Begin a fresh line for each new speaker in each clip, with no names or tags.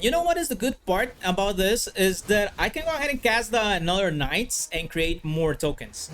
You know what is the good part about this is that I can go ahead and cast the another knights and create more tokens.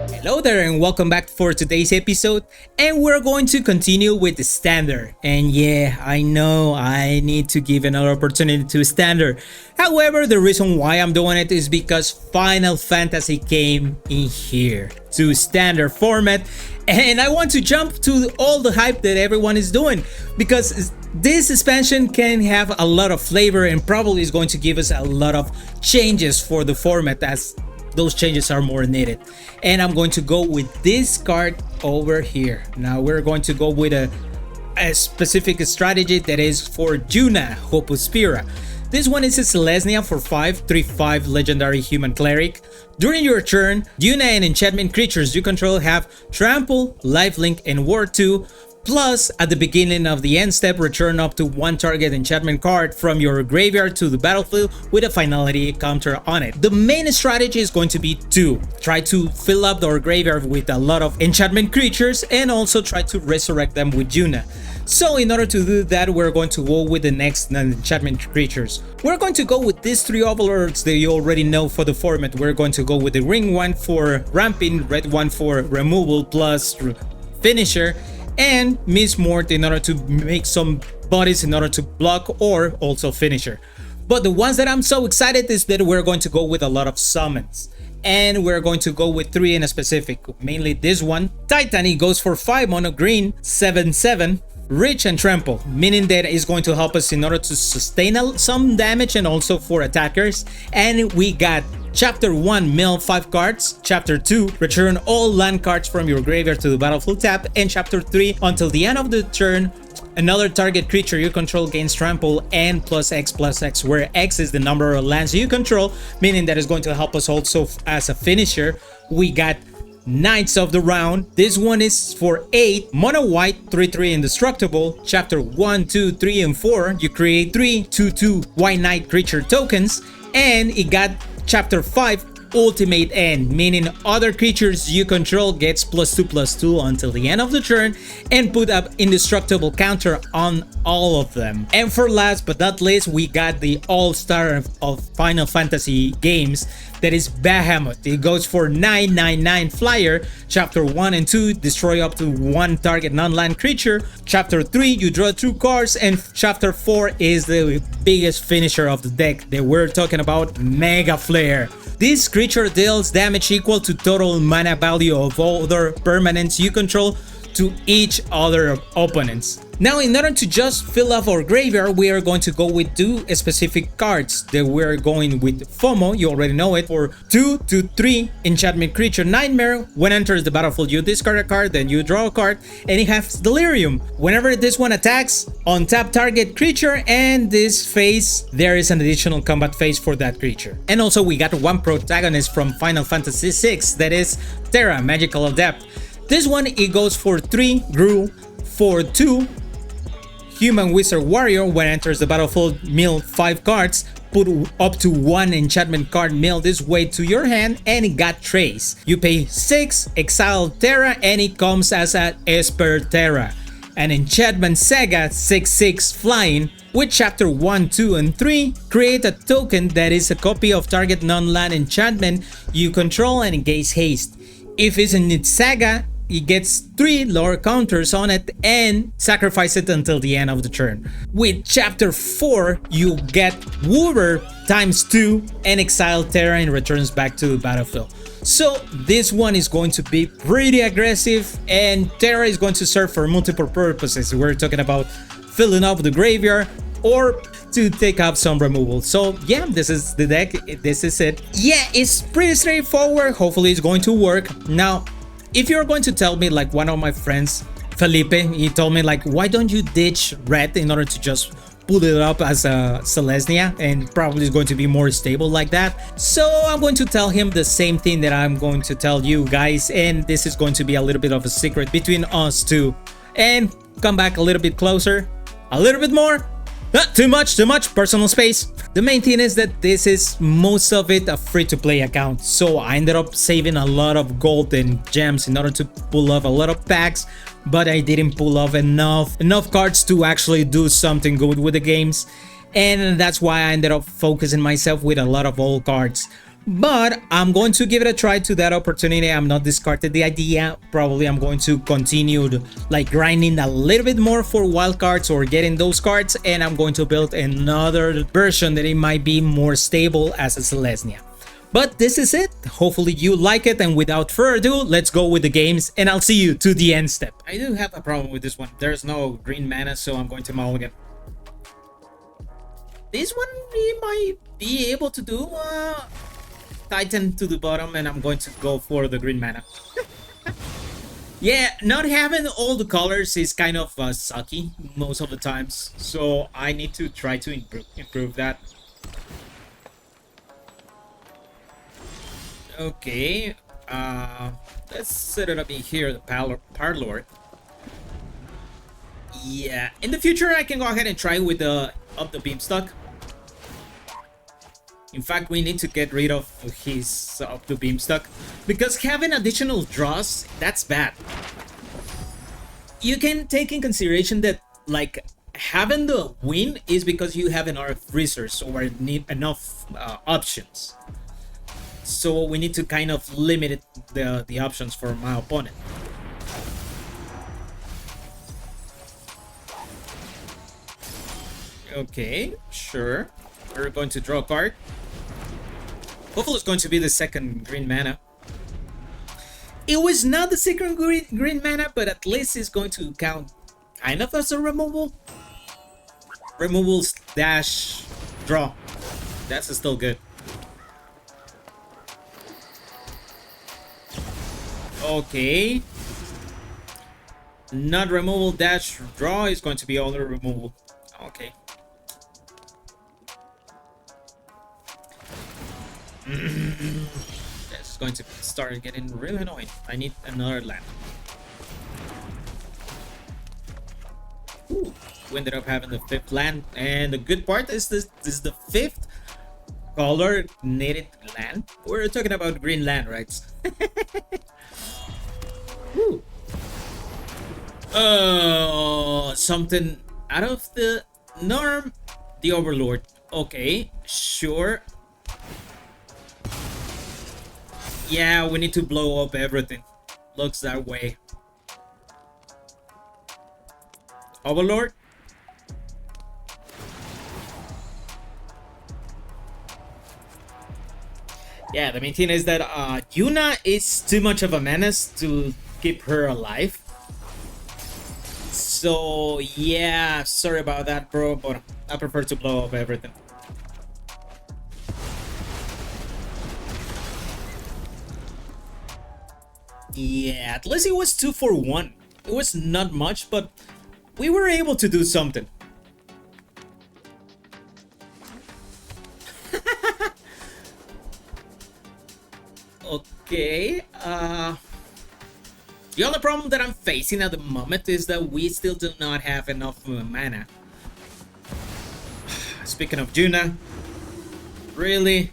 Hello there and welcome back for today's episode, and we're going to continue with the standard. And yeah, I know I need to give another opportunity to standard. However, the reason why I'm doing it is because Final Fantasy came in here to standard format, and I want to jump to all the hype that everyone is doing, because this expansion can have a lot of flavor and probably is going to give us a lot of changes for the format, as those changes are more needed. And I'm going to go with this card over here. Now we're going to go with a specific strategy that is for Yuna, Hope of Spira. This one is a Selesnya for 5/3/5 legendary human cleric. During your turn, Yuna and enchantment creatures you control have trample, lifelink, and ward 2. Plus, at the beginning of the end step, return up to one target enchantment card from your graveyard to the battlefield with a finality counter on it. The main strategy is going to be to try to fill up our graveyard with a lot of enchantment creatures and also try to resurrect them with Yuna. So in order to do that, we're going to go with the next enchantment creatures. We're going to go with these three overlords that you already know for the format. We're going to go with the green one for ramping, red one for removal plus finisher, and Miss Mort in order to make some bodies in order to block or also finisher. But the ones that I'm so excited is that we're going to go with a lot of summons. And we're going to go with 3 in a specific, mainly this one. Titan, it goes for 5 Monogreen, 7/7, Rich and Trample, meaning that it's going to help us in order to sustain some damage and also for attackers. And we got Chapter 1, mill 5 cards. Chapter 2, return all land cards from your graveyard to the battlefield tap. And Chapter 3, until the end of the turn, another target creature you control gains trample and +X, where X is the number of lands you control, meaning that is going to help us also as a finisher. We got Knights of the Round. This one is for 8 mono white, 3/3 indestructible. Chapter 1, 2, 3, and 4, you create 3 2/2 white knight creature tokens, and it got Chapter 5, Ultimate End, meaning other creatures you control gets +2/+2 until the end of the turn and put up indestructible counter on all of them. And for last but not least, we got the all-star of Final Fantasy games, that is Bahamut. It goes for 9/9/9 flyer. Chapter 1 and 2, destroy up to one target non-land creature. Chapter 3, you draw 2 cards, and Chapter 4 is the biggest finisher of the deck that we're talking about, Mega Flare. This creature deals damage equal to total mana value of all other permanents you control to each other opponents. Now, in order to just fill up our graveyard, we are going to go with 2 specific cards that we're going with FOMO, you already know it, for 2/3 enchantment creature Nightmare. When enters the battlefield, you discard a card, then you draw a card, and it has Delirium. Whenever this one attacks, untap target creature, and this phase, there is an additional combat phase for that creature. And also, we got one protagonist from Final Fantasy VI, that is Terra, Magical Adept. This one, it goes for 3 Gruul, for 2 Human Wizard Warrior. When enters the battlefield, mill 5 cards, put up to 1 enchantment card mill this way to your hand, and it got Trace. You pay 6, exile Terra, and it comes as a Esper Terra. An enchantment saga 6/6 flying. With Chapter 1, 2, and 3, create a token that is a copy of target non-land enchantment you control and engage haste. If it's in its saga, it gets 3 lower counters on it and sacrifice it until the end of the turn. With Chapter 4, you get Woover ×2 and exile Terra and returns back to the battlefield. So this one is going to be pretty aggressive, and Terra is going to serve for multiple purposes. We're talking about filling up the graveyard or to take up some removal. So yeah, this is the deck, this is it. Yeah, it's pretty straightforward. Hopefully it's going to work. Now, if you're going to tell me, like one of my friends, Felipe, he told me like, why don't you ditch red in order to just put it up as a Selesnya, and probably is going to be more stable like that. So I'm going to tell him the same thing that I'm going to tell you guys, and this is going to be a little bit of a secret between us two. And come back a little bit closer, a little bit more, Too much personal space. The main thing is that this is most of it a free-to-play account, so I ended up saving a lot of gold and gems in order to pull off a lot of packs, but I didn't pull off enough cards to actually do something good with the games, and that's why I ended up focusing myself with a lot of old cards. But I'm going to give it a try to that opportunity. I'm not discarded the idea. Probably I'm going to continue like grinding a little bit more for wild cards or getting those cards, and I'm going to build another version that it might be more stable as a Selesnya. But this is it. Hopefully you like it, and without further ado, let's go with the games and I'll see you to the end step. I do have a problem with this one. There's no green mana, so I'm going to mulligan. This one we might be able to do Titan to the bottom, and I'm going to go for the green mana. Yeah, not having all the colors is kind of sucky most of the times, so I need to try to improve that. Okay, let's set it up in here, the Parlord. Yeah, in the future I can go ahead and try with the Beamstock. In fact, we need to get rid of his up the Beamstock, because having additional draws, that's bad. You can take in consideration that like having the win is because you have enough resources or need enough options. So we need to kind of limit the options for my opponent. Okay, sure. We're going to draw a card. Hopefully it's going to be the second green mana. It was not the second green mana, but at least it's going to count kind of as a removal. Removal dash draw. That's still good. Okay. Not removal dash draw is going to be all the removal. Okay. That's going to start getting really annoying. I need another land. Ooh, we ended up having the 5th land, and the good part is this is the 5th color needed land. We're talking about green land, right? Something out of the norm. The Overlord. Okay, sure. Yeah, we need to blow up everything. Looks that way. Overlord? Yeah, the main thing is that Yuna is too much of a menace to keep her alive. So yeah, sorry about that, bro, but I prefer to blow up everything. Yeah, at least it was 2 for 1. It was not much, but we were able to do something. Okay, the only problem that I'm facing at the moment is that we still do not have enough mana. Speaking of Yuna, really?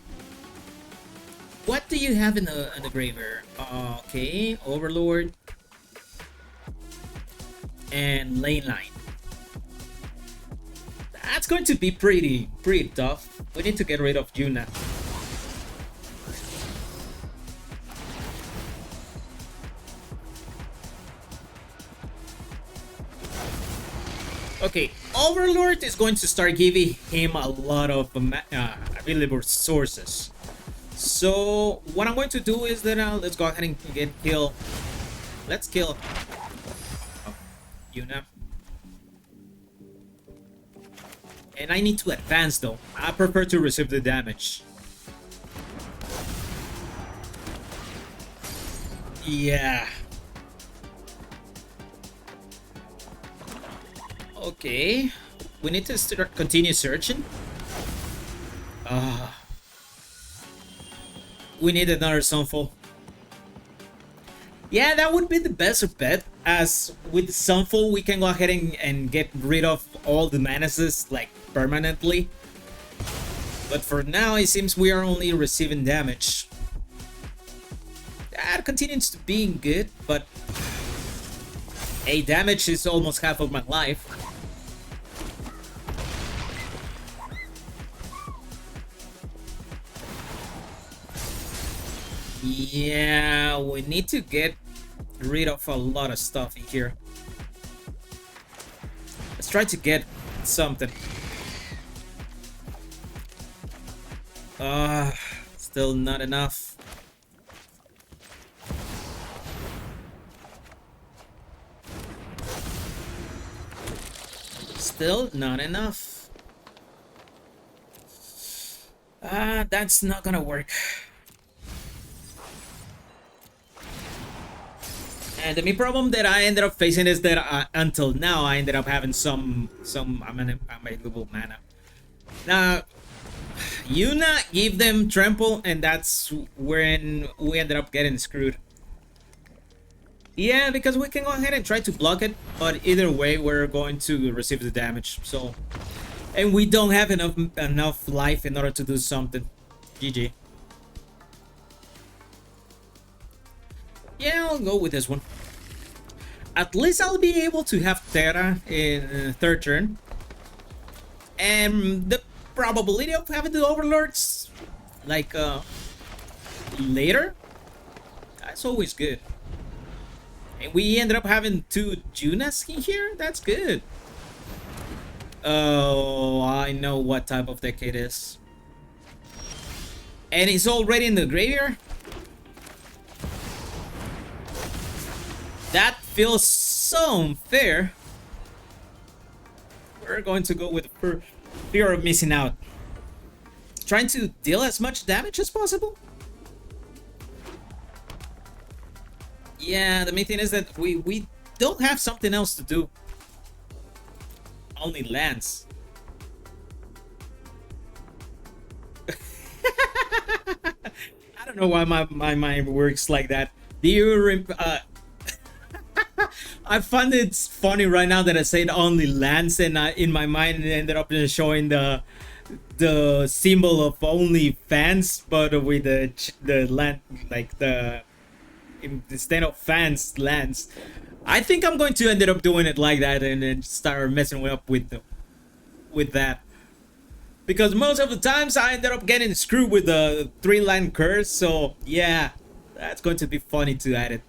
What do you have in the graveyard? Okay, Overlord and Lane Line. That's going to be pretty tough. We need to get rid of Yuna. Okay, Overlord is going to start giving him a lot of available sources. So what I'm going to do is that let's go ahead and get kill. Let's kill Yuna. And I need to advance though. I prefer to receive the damage. Yeah. Okay. We need to continue searching. We need another Sunfall. Yeah, that would be the best bet, as with Sunfall we can go ahead and get rid of all the menaces like permanently. But for now, it seems we are only receiving damage. That continues to being good, but damage is almost half of my life. Yeah, we need to get rid of a lot of stuff in here. Let's try to get something. Still not enough. Still not enough. That's not gonna work. And the main problem that I ended up facing is that until now I ended up having some unavailable mana. Now, Yuna gave them trample, and that's when we ended up getting screwed. Yeah, because we can go ahead and try to block it, but either way we're going to receive the damage. So, and we don't have enough life in order to do something. GG. Yeah, I'll go with this one. At least I'll be able to have Terra in third turn. And the probability of having the Overlords, like, later, that's always good. And we ended up having 2 Yunas in here? That's good. Oh, I know what type of deck it is. And it's already in the graveyard? That feels so unfair. We're going to go with fear of missing out. Trying to deal as much damage as possible? Yeah, the main thing is that we don't have something else to do. Only lands. I don't know why my mind works like that. Do you I find it funny right now that I said only lands, and in my mind it ended up showing the symbol of only fans, but with the land, like the instead of fans, lands. I think I'm going to end up doing it like that and then start messing up with that, because most of the times I ended up getting screwed with the 3-land curse. So yeah, that's going to be funny to add it.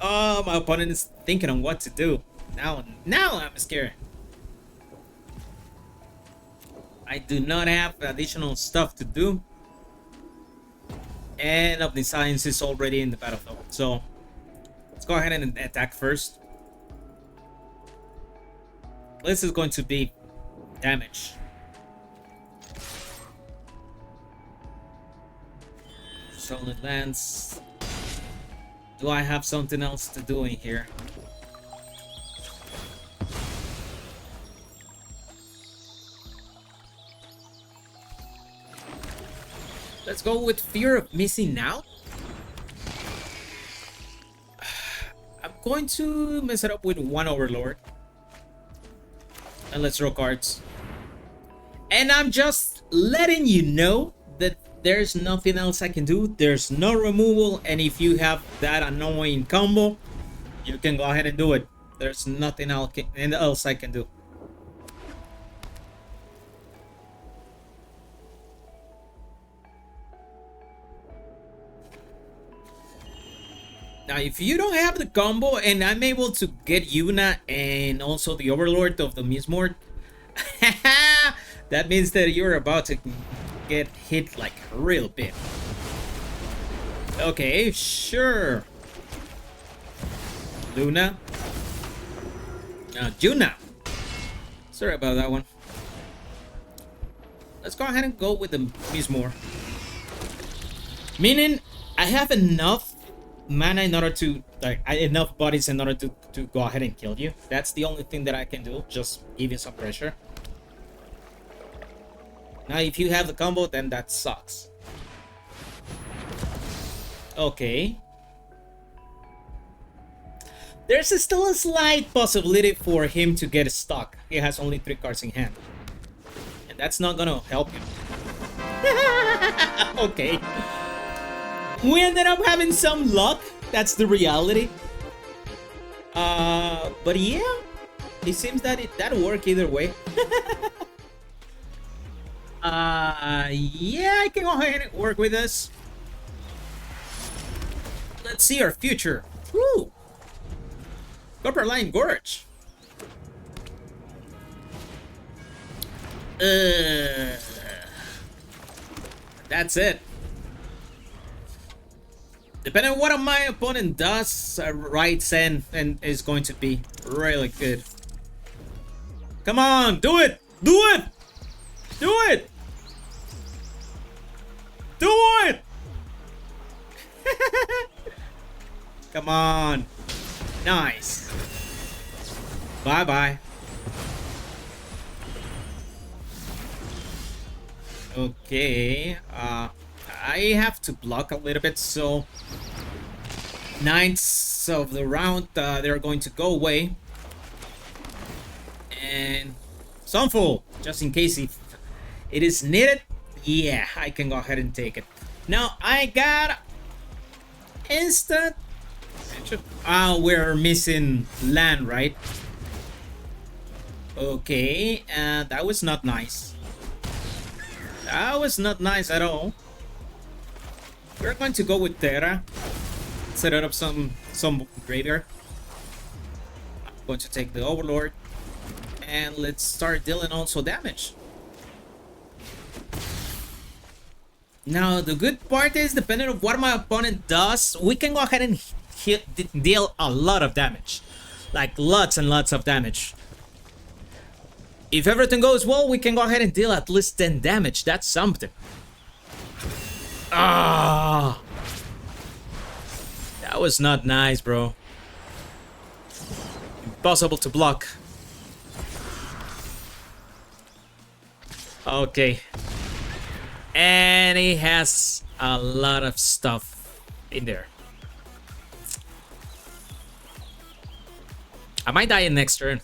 Oh, my opponent is thinking on what to do. Now I'm scared. I do not have additional stuff to do. And Omniscience is already in the battlefield. So let's go ahead and attack first. This is going to be damage. Solid lands. Do I have something else to do in here? Let's go with fear of missing out. I'm going to mess it up with 1 Overlord. And let's draw cards. And I'm just letting you know that there's nothing else I can do. There's no removal, and if you have that annoying combo, you can go ahead and do it. There's nothing else I can do. Now, if you don't have the combo and I'm able to get Yuna and also the Overlord of the Mismord, that means that you're about to get hit like real bit. Okay, sure. Luna. Yuna. Sorry about that one. Let's go ahead and go with the Mismord. Meaning, I have enough mana in order to, like, enough bodies in order to go ahead and kill you. That's the only thing that I can do. Just give you some pressure. Now, if you have the combo, then that sucks. Okay. There's still a slight possibility for him to get stuck. He has only 3 cards in hand. And that's not gonna help him. Okay. We ended up having some luck. That's the reality. But yeah, it seems that that'll work either way. Yeah, I can go ahead and work with this. Let's see our future. Woo! Copper Line Gorge. That's it. Depending on what my opponent does, right send and is going to be really good. Come on, do it! Do it! Do it! Do it! Come on. Nice. Bye-bye. Okay. I have to block a little bit, so 9s of the round, they're going to go away. And Sunful, just in case if it is needed, yeah, I can go ahead and take it. Now I got instant. We're missing land, right? Okay, that was not nice. That was not nice at all. We're going to go with Terra. Set up some graveyard. I'm going to take the Overlord. And let's start dealing also damage. Now the good part is, depending on what my opponent does, we can go ahead and deal a lot of damage. Like lots and lots of damage. If everything goes well, we can go ahead and deal at least 10 damage. That's something. Ah, that was not nice, bro. Impossible to block. Okay. And he has a lot of stuff in there. I might die in next turn.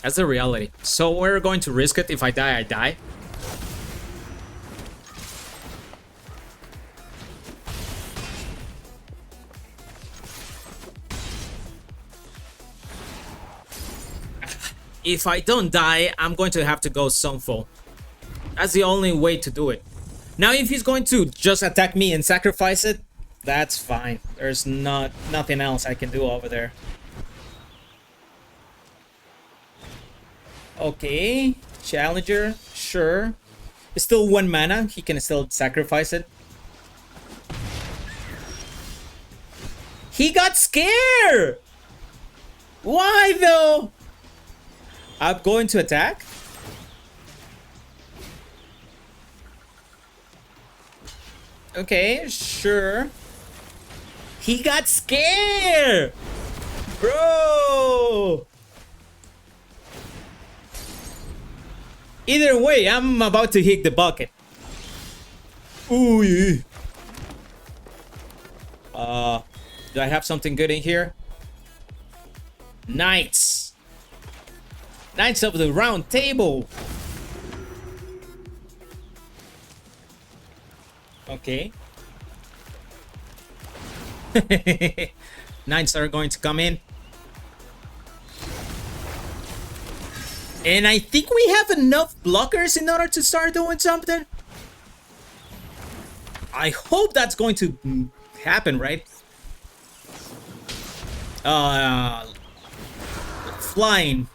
That's the reality. So we're going to risk it. If I die, I die. If I don't die, I'm going to have to go Sunful. That's the only way to do it. Now, if he's going to just attack me and sacrifice it, that's fine. There's nothing else I can do over there. Okay, Challenger, sure. It's still 1 mana. He can still sacrifice it. He got scared! Why though? I'm going to attack. Okay, sure. He got scared! Bro! Either way, I'm about to hit the bucket. Ooh, yeah. Do I have something good in here? Knights. Knights of the Round Table. Okay. Knights are going to come in. And I think we have enough blockers in order to start doing something. I hope that's going to happen, right? Flying.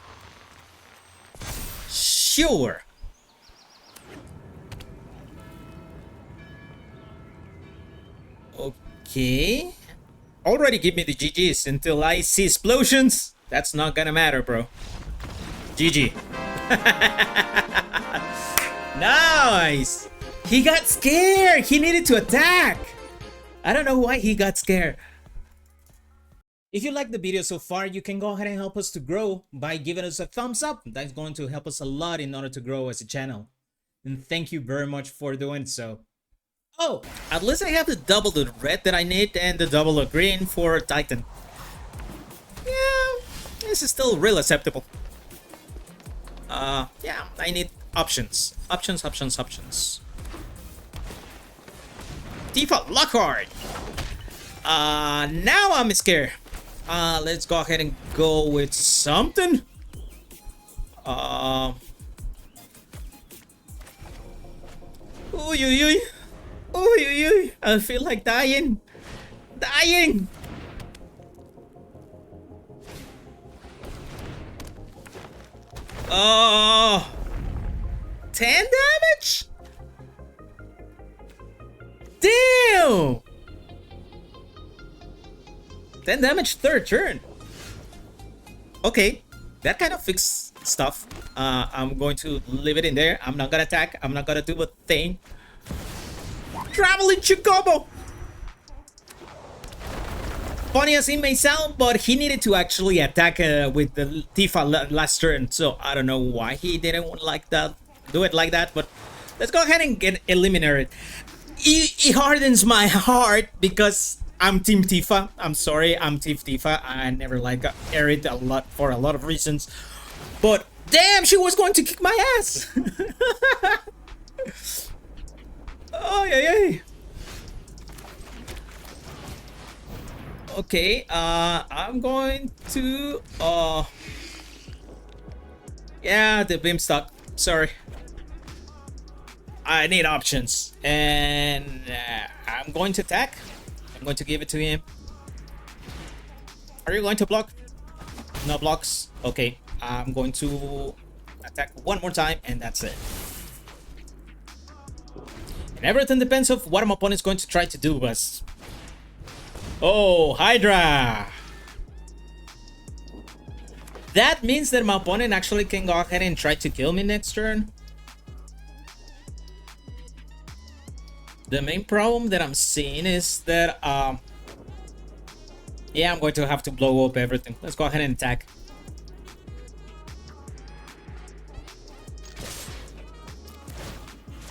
Sure. Okay. Already give me the GGs until I see explosions. That's not gonna matter, bro. GG. Nice. He got scared. He needed to attack. I don't know why he got scared. If you like the video so far, you can go ahead and help us to grow by giving us a thumbs up. That's going to help us a lot in order to grow as a channel. And thank you very much for doing so. Oh, at least I have the double the red that I need and the double the green for Titan. is still real acceptable. Yeah, I need options. Options. Tifa Lockhart. Now I'm scared. Let's go ahead and go with something. Uy. I feel like dying. Oh, 10 damage? Damn! 10 damage third turn. Okay, that kind of fixed stuff. I'm going to leave it in there. I'm not gonna attack. I'm not gonna do a thing. Traveling Chocobo! Funny as it may sound, but he needed to actually attack with the Tifa last turn, so I don't know why he didn't like that, do it like that, but let's go ahead and get eliminated. It hardens my heart because I'm Team Tifa. I'm sorry, I'm Team Tifa. I never like Aerith a lot for a lot of reasons, but damn, she was going to kick my ass. Oh yeah. Okay, I'm going to yeah, the beam stuck. Sorry. I need options, and I'm going to attack. I'm going to give it to him. Are you going to block? No blocks. Okay, I'm going to attack one more time, and that's it. And everything depends on what my opponent is going to try to do, but oh, Hydra! That means that my opponent actually can go ahead and try to kill me next turn. The main problem that I'm seeing is that, yeah, I'm going to have to blow up everything. Let's go ahead and attack.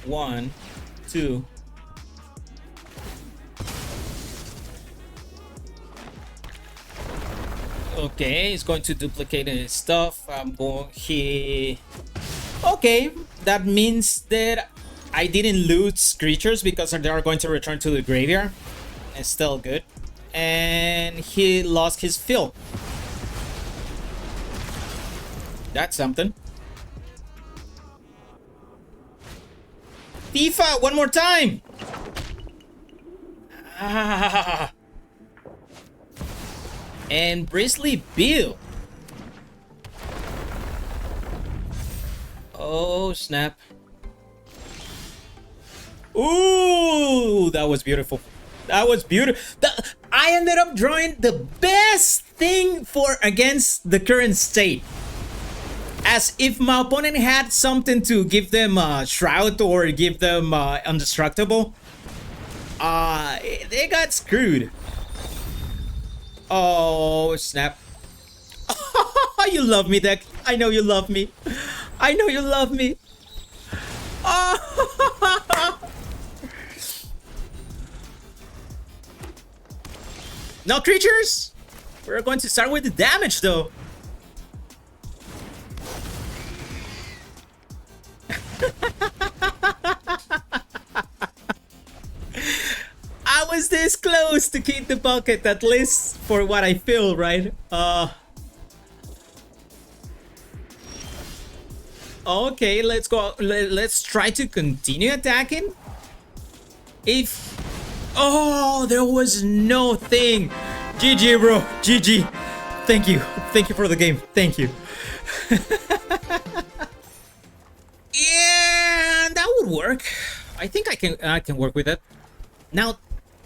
One, two. Okay, he's going to duplicate his stuff. I'm going here. Okay, that means that I didn't lose creatures because they are going to return to the graveyard. It's still good. And he lost his fill. That's something. Tifa, one more time! Ah. And Bristly Bill. Oh, snap. Ooh, that was beautiful. That was beautiful. I ended up drawing the best thing for against the current state. As if my opponent had something to give them Shroud or give them Indestructible. They got screwed. Oh, snap. You love me, deck. I know you love me. I know you love me. Oh. No creatures? We're going to start with the damage, though. I was this close to keep the bucket, at least for what I feel, right? Okay, let's go. Let's try to continue attacking. If... Oh, there was no thing. GG, bro. GG. Thank you. Thank you for the game. Thank you. Yeah, that would work. I think I can work with it. Now,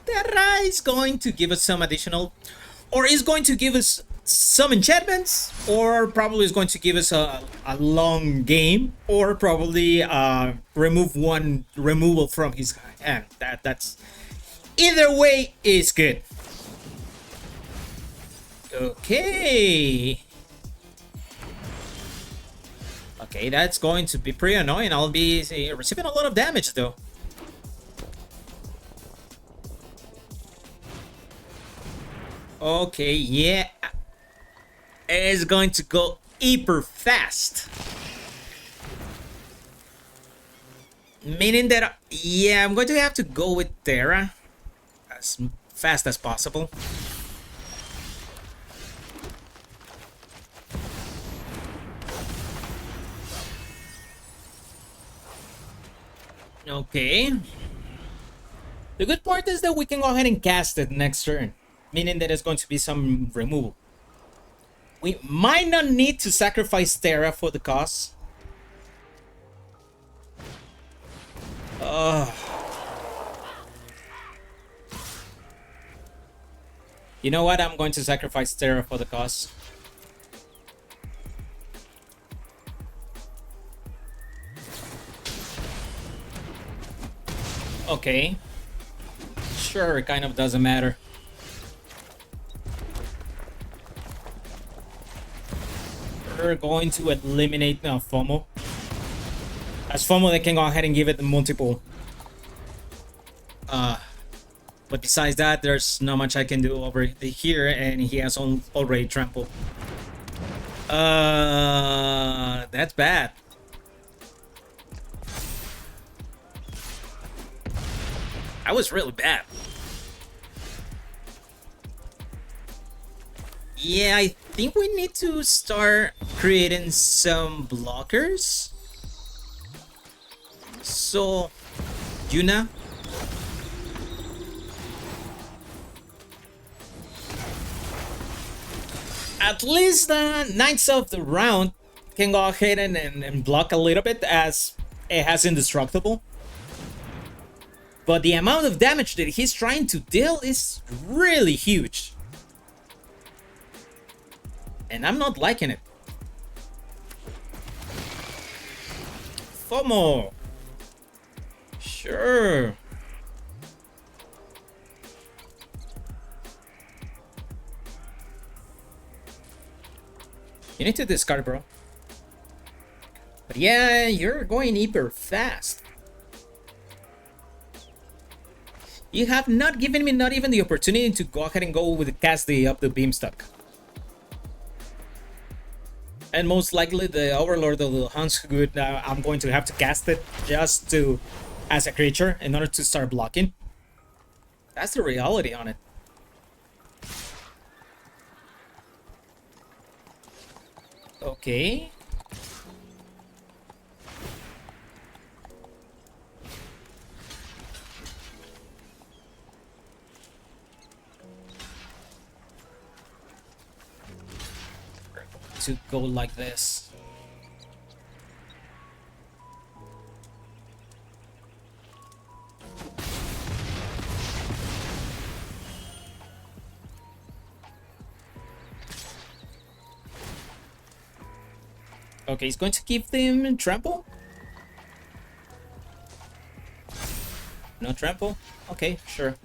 Terra is going to give us some additional, or is going to give us some enchantments, or probably is going to give us a long game, or probably remove one removal from his hand. That's either way is good. Okay. Okay, that's going to be pretty annoying. I'll be receiving a lot of damage though. Okay, yeah. is going to go hyper fast. Meaning that, yeah, I'm going to have to go with Terra as fast as possible. Okay. The good part is that we can go ahead and cast it next turn, meaning that it's going to be some removal. We might not need to sacrifice Terra for the cause. You know what? I'm going to sacrifice Terra for the cause. Okay. Sure, it kind of doesn't matter. We're going to eliminate FOMO. As FOMO, they can go ahead and give it multiple. But besides that, there's not much I can do over here, and he has already trampled. That's bad. That was really bad. Yeah, I think we need to start creating some blockers. So, Yuna. At least the Knights of the Round can go ahead and block a little bit, as it has Indestructible. But the amount of damage that he's trying to deal is really huge. And I'm not liking it. FOMO. Sure. You need to discard, bro. But yeah, you're going hyper fast. You have not given me not even the opportunity to go ahead and go with the cast the up the Beamstock. And most likely the Overlord of the Huntsgood, I'm going to have to cast it just to as a creature in order to start blocking. That's the reality on it. Okay. To go like this. Okay, he's going to keep them in trample. No trample? Okay, sure.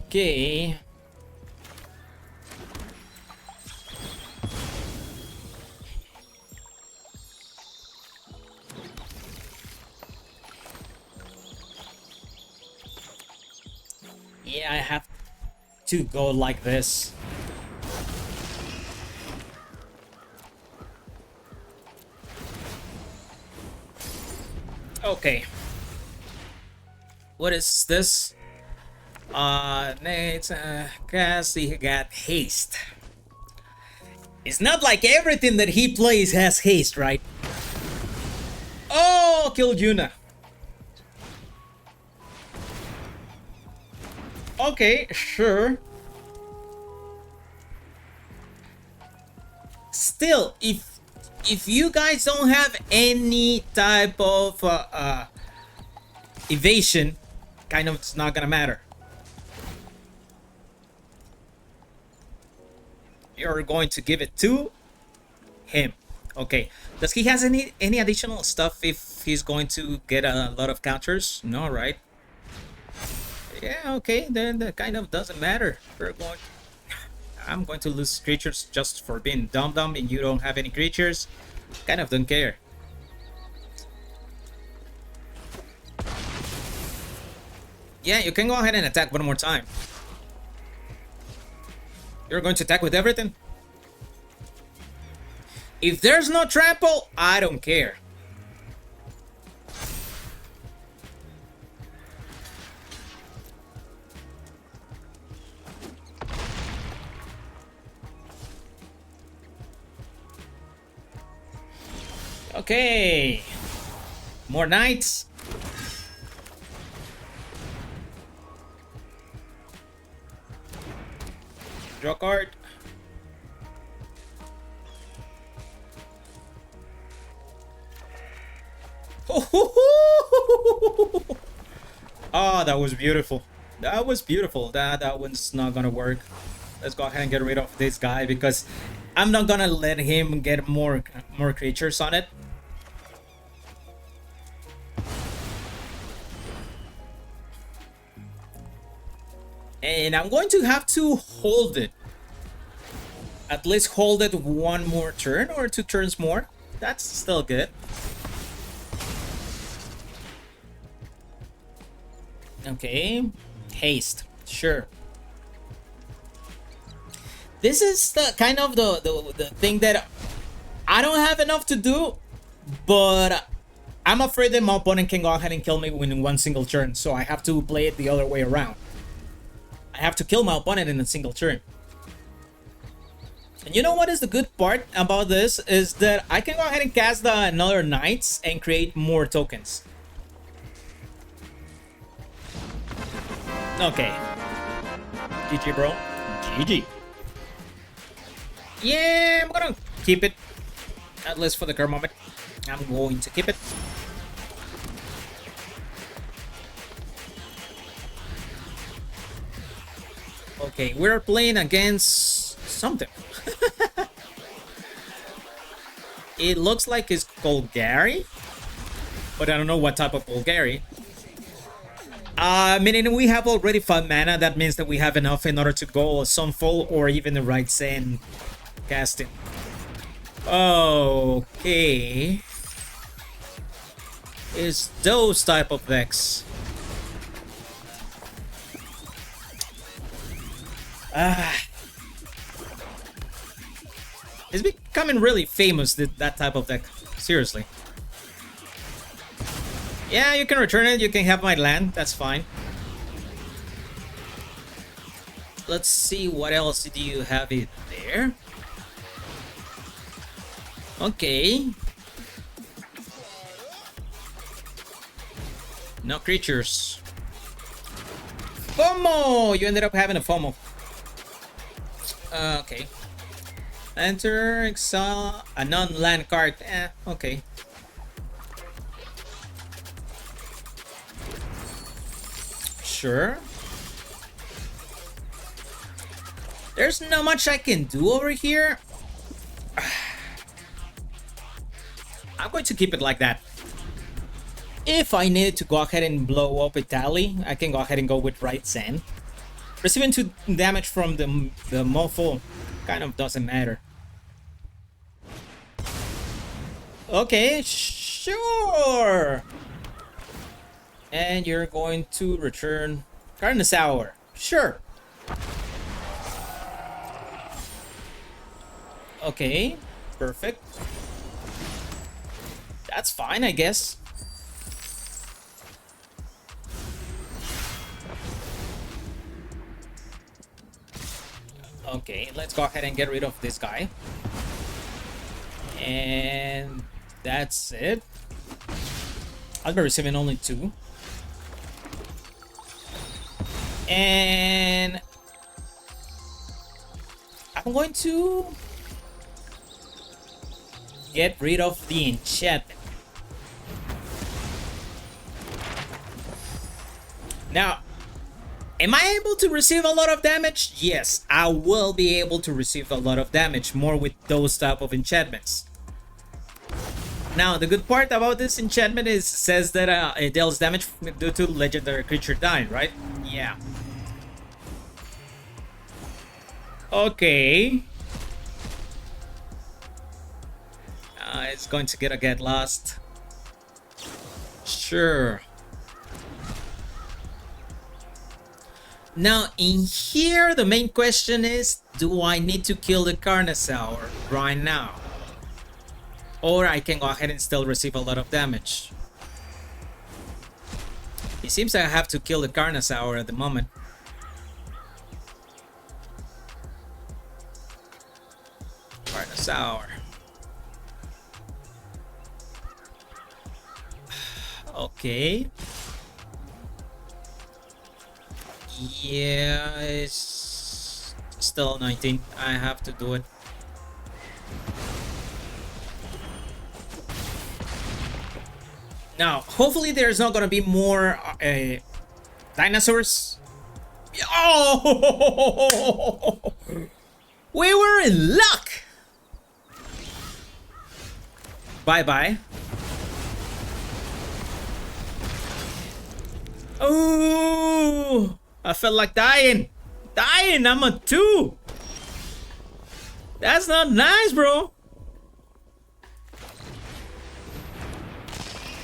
Okay. Yeah, I have to go like this. Okay. What is this? Nate, cause he got haste. It's not like everything that he plays has haste, right? Oh, killed Yuna. Okay, sure. Still, if you guys don't have any type of evasion, kind of it's not gonna matter. You're going to give it to him. Okay. Does he has any additional stuff if he's going to get a lot of counters? No, right? Yeah, okay. Then that kind of doesn't matter. I'm going to lose creatures just for being dumb and you don't have any creatures. Kind of don't care. Yeah, you can go ahead and attack one more time. You're going to attack with everything? If there's no trample, I don't care. Okay. More knights. Draw card. Oh, that was beautiful. That was beautiful. That one's not gonna work. Let's go ahead and get rid of this guy because I'm not gonna let him get more creatures on it. And I'm going to have to hold it. At least hold it one more turn or 2 turns more. That's still good. Okay. Haste. Sure. This is the kind of the thing that I don't have enough to do, but I'm afraid that my opponent can go ahead and kill me in one single turn, so I have to play it the other way around. I have to kill my opponent in a single turn. And you know what is the good part about this is that I can go ahead and cast another knights and create more tokens. Okay. GG, bro. GG. Yeah, I'm gonna keep it. At least for the current moment. I'm going to keep it. Okay, we're playing against something. It looks like it's called Gary, but I don't know what type of Gary. Meaning we have already 5 mana. That means that we have enough in order to go Sunfall or even the right Zen casting. Okay. It's those type of decks. It's becoming really famous, that type of deck. Seriously. Yeah, you can return it. You can have my land. That's fine. Let's see what else do you have it there. Okay. No creatures. FOMO! You ended up having a FOMO. Okay. Enter, exile, a non-land card. Okay. Sure. There's not much I can do over here. I'm going to keep it like that. If I needed to go ahead and blow up Italy, I can go ahead and go with right Zen. Receiving 2 damage from the mofo kind of doesn't matter. Okay, sure. And you're going to return Carnosaur. Sure. Okay, perfect. That's fine, I guess. Okay, let's go ahead and get rid of this guy. And that's it. I'll be receiving only 2. And I'm going to get rid of the enchantment. Now, am I able to receive a lot of damage? Yes, I will be able to receive a lot of damage, more with those type of enchantments. Now, the good part about this enchantment is says that it deals damage due to legendary creature dying, right? Yeah. Okay. It's going to get lost. Sure. Now in here, the main question is, do I need to kill the Carnosaur right now? Or I can go ahead and still receive a lot of damage. It seems I have to kill the Carnosaur at the moment. Carnosaur. Okay. Yeah, it's still 19. I have to do it. Now, hopefully there's not gonna be more dinosaurs. Oh! We were in luck! Bye-bye. Oh! I felt like dying. I'm a 2. That's not nice, bro.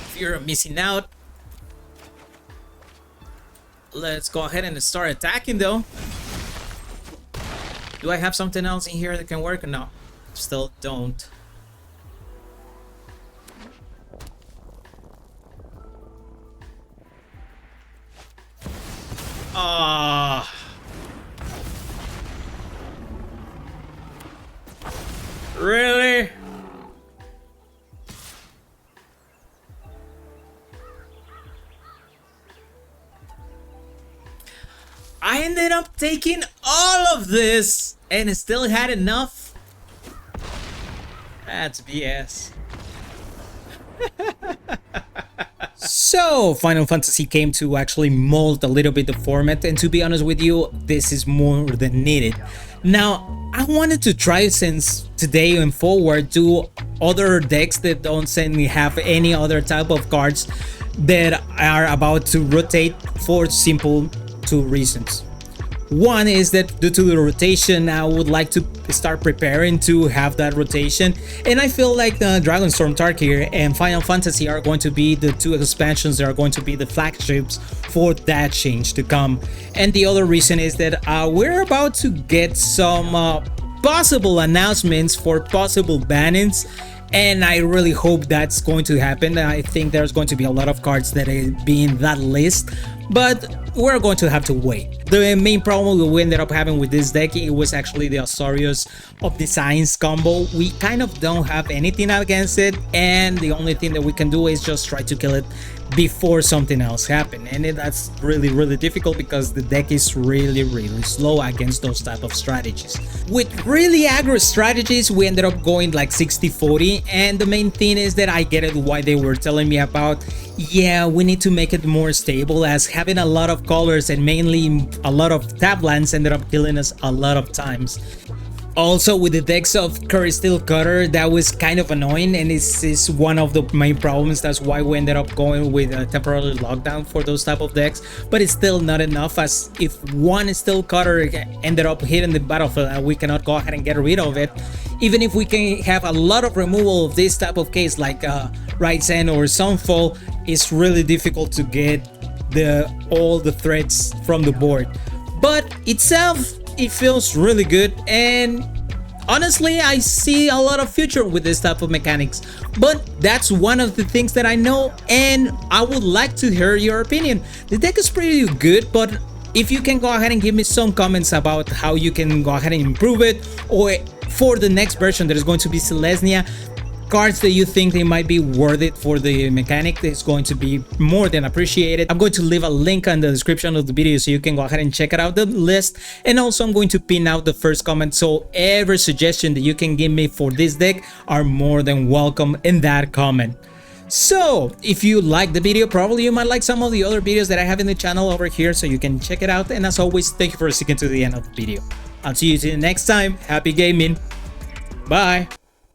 Fear of missing out. Let's go ahead and start attacking though. Do I have something else in here that can work or no? Still don't. Ah. Really? I ended up taking all of this and still had enough. That's BS. So, Final Fantasy came to actually mold a little bit the format, and to be honest with you, this is more than needed. Now, I wanted to try, since today and forward, do other decks that don't suddenly have any other type of cards that are about to rotate for simple 2 reasons. One is that due to the rotation, I would like to start preparing to have that rotation, and I feel like the Dragonstorm Tarkir and Final Fantasy are going to be the 2 expansions that are going to be the flagships for that change to come. And the other reason is that we're about to get some possible announcements for possible bannings, and I really hope that's going to happen. I think there's going to be a lot of cards that be in that list, but we're going to have to wait. The main problem we ended up having with this deck, it was actually the Azorious Omniscience combo. We kind of don't have anything against it, and the only thing that we can do is just try to kill it before something else happens, and that's really difficult because the deck is really slow against those type of strategies. With really aggro strategies, we ended up going like 60-40, and the main thing is that I get it why they were telling me about, yeah, we need to make it more stable, as having a lot of colors and mainly a lot of tap lands ended up killing us a lot of times. Also, with the decks of Curry Steel Cutter, that was kind of annoying, and this is one of the main problems. That's why we ended up going with a temporary lockdown for those type of decks, but it's still not enough, as if one Steel Cutter ended up hitting the battlefield and we cannot go ahead and get rid of it, even if we can have a lot of removal of this type of case like Right's End or Sunfall, it's really difficult to get all the threats from the board. But itself, it feels really good, and honestly I see a lot of future with this type of mechanics. But that's one of the things that I know, and I would like to hear your opinion. The deck is pretty good, but if you can go ahead and give me some comments about how you can go ahead and improve it, or for the next version that is going to be Selesnya, cards that you think they might be worth it for the mechanic, is going to be more than appreciated. I'm going to leave a link in the description of the video so you can go ahead and check it out, the list, and also I'm going to pin out the first comment, so every suggestion that you can give me for this deck are more than welcome in that comment. So if you like the video, probably you might like some of the other videos that I have in the channel over here, so you can check it out. And as always, thank you for sticking to the end of the video. I'll see you till next time. Happy gaming. Bye.